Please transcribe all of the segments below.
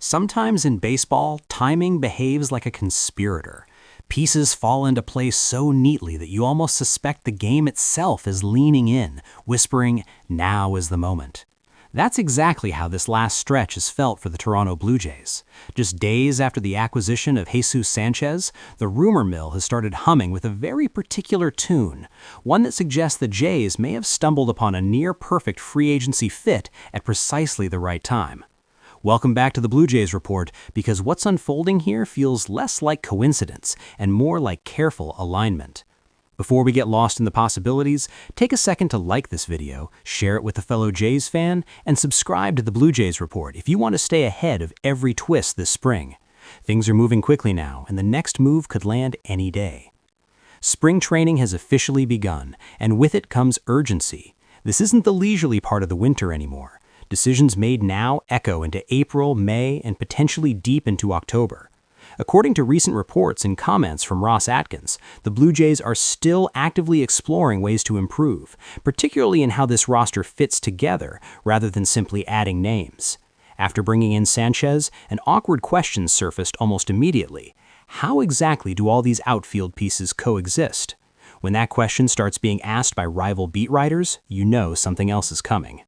Sometimes in baseball, timing behaves like a conspirator. Pieces fall into place so neatly that you almost suspect the game itself is leaning in, whispering, "Now is the moment." That's exactly how this last stretch has felt for the Toronto Blue Jays. Just days after the acquisition of Jesus Sanchez, the rumor mill has started humming with a very particular tune, one that suggests the Jays may have stumbled upon a near-perfect free agency fit at precisely the right time. Welcome back to the Blue Jays Report, because what's unfolding here feels less like coincidence and more like careful alignment. Before we get lost in the possibilities, take a second to like this video, share it with a fellow Jays fan, and subscribe to the Blue Jays Report if you want to stay ahead of every twist this spring. Things are moving quickly now, and the next move could land any day. Spring training has officially begun, and with it comes urgency. This isn't the leisurely part of the winter anymore. Decisions made now echo into April, May, and potentially deep into October. According to recent reports and comments from Ross Atkins, the Blue Jays are still actively exploring ways to improve, particularly in how this roster fits together rather than simply adding names. After bringing in Sanchez, an awkward question surfaced almost immediately. How exactly do all these outfield pieces coexist? When that question starts being asked by rival beat writers, you know something else is coming.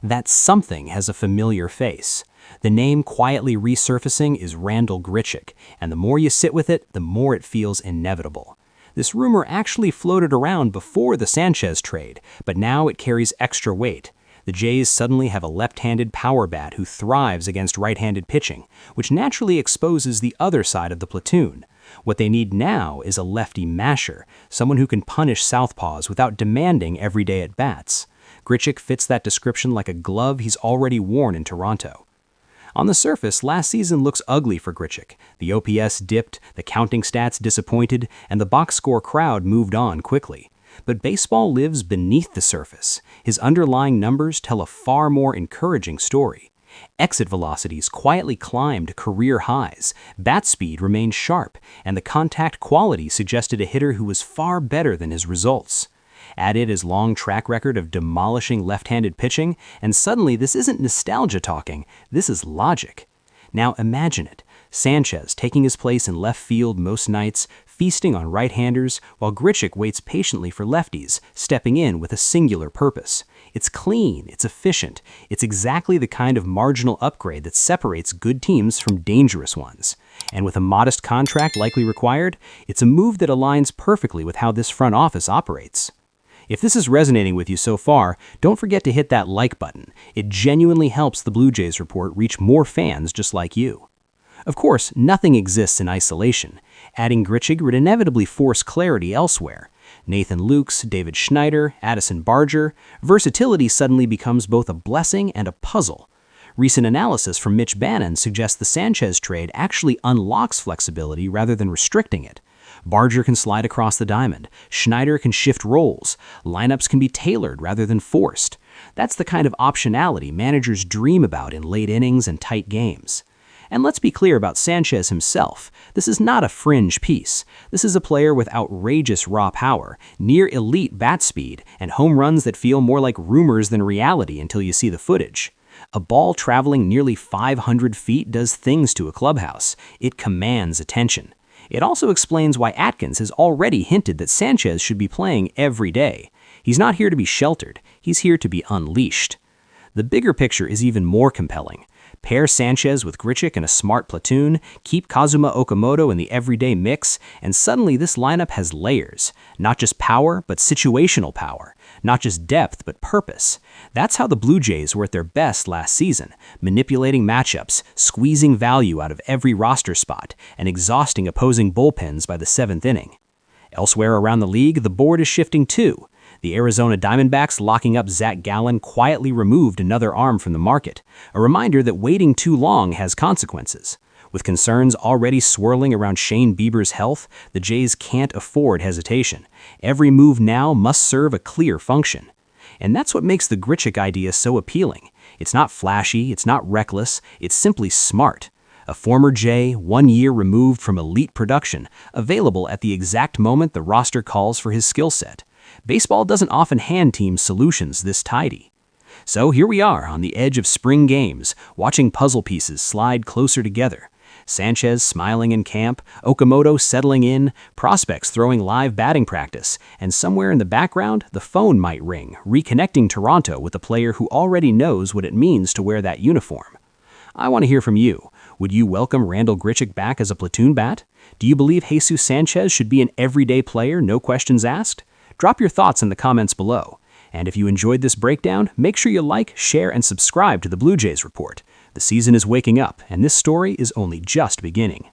That something has a familiar face. The name quietly resurfacing is Randal Grichuk, and the more you sit with it, the more it feels inevitable. This rumor actually floated around before the Sanchez trade, but now it carries extra weight. The Jays suddenly have a left-handed power bat who thrives against right-handed pitching, which naturally exposes the other side of the platoon. What they need now is a lefty masher, someone who can punish southpaws without demanding everyday at-bats. Grichuk fits that description like a glove he's already worn in Toronto. On the surface, last season looks ugly for Grichuk. The OPS dipped, the counting stats disappointed, and the box score crowd moved on quickly. But baseball lives beneath the surface. His underlying numbers tell a far more encouraging story. Exit velocities quietly climbed career highs, bat speed remained sharp, and the contact quality suggested a hitter who was far better than his results. Add in his long track record of demolishing left-handed pitching, and suddenly this isn't nostalgia talking, this is logic. Now imagine it, Sanchez taking his place in left field most nights, feasting on right-handers, while Grichuk waits patiently for lefties, stepping in with a singular purpose. It's clean, it's efficient, it's exactly the kind of marginal upgrade that separates good teams from dangerous ones. And with a modest contract likely required, it's a move that aligns perfectly with how this front office operates. If this is resonating with you so far, don't forget to hit that like button. It genuinely helps the Blue Jays Report reach more fans just like you. Of course, nothing exists in isolation. Adding Grichuk would inevitably force clarity elsewhere. Nathan Lukes, David Schneider, Addison Barger, versatility suddenly becomes both a blessing and a puzzle. Recent analysis from Mitch Bannon suggests the Sanchez trade actually unlocks flexibility rather than restricting it. Barger can slide across the diamond. Schneider can shift roles. Lineups can be tailored rather than forced. That's the kind of optionality managers dream about in late innings and tight games. And let's be clear about Sanchez himself. This is not a fringe piece. This is a player with outrageous raw power, near elite bat speed, and home runs that feel more like rumors than reality until you see the footage. A ball traveling nearly 500 feet does things to a clubhouse. It commands attention. It also explains why Atkins has already hinted that Sanchez should be playing every day. He's not here to be sheltered, he's here to be unleashed. The bigger picture is even more compelling. Pair Sanchez with Grichuk in a smart platoon, keep Kazuma Okamoto in the everyday mix, and suddenly this lineup has layers. Not just power, but situational power. Not just depth, but purpose. That's how the Blue Jays were at their best last season, manipulating matchups, squeezing value out of every roster spot, and exhausting opposing bullpens by the 7th inning. Elsewhere around the league, the board is shifting too. The Arizona Diamondbacks locking up Zach Gallen quietly removed another arm from the market, a reminder that waiting too long has consequences. With concerns already swirling around Shane Bieber's health, the Jays can't afford hesitation. Every move now must serve a clear function. And that's what makes the Grichuk idea so appealing. It's not flashy, it's not reckless, it's simply smart. A former Jay, 1 year removed from elite production, available at the exact moment the roster calls for his skill set. Baseball doesn't often hand teams solutions this tidy. So here we are on the edge of spring games, watching puzzle pieces slide closer together. Sanchez smiling in camp, Okamoto settling in, prospects throwing live batting practice, and somewhere in the background, the phone might ring, reconnecting Toronto with a player who already knows what it means to wear that uniform. I want to hear from you. Would you welcome Randall Grichuk back as a platoon bat? Do you believe Jesus Sanchez should be an everyday player, no questions asked? Drop your thoughts in the comments below. And if you enjoyed this breakdown, make sure you like, share, and subscribe to the Blue Jays Report. The season is waking up, and this story is only just beginning.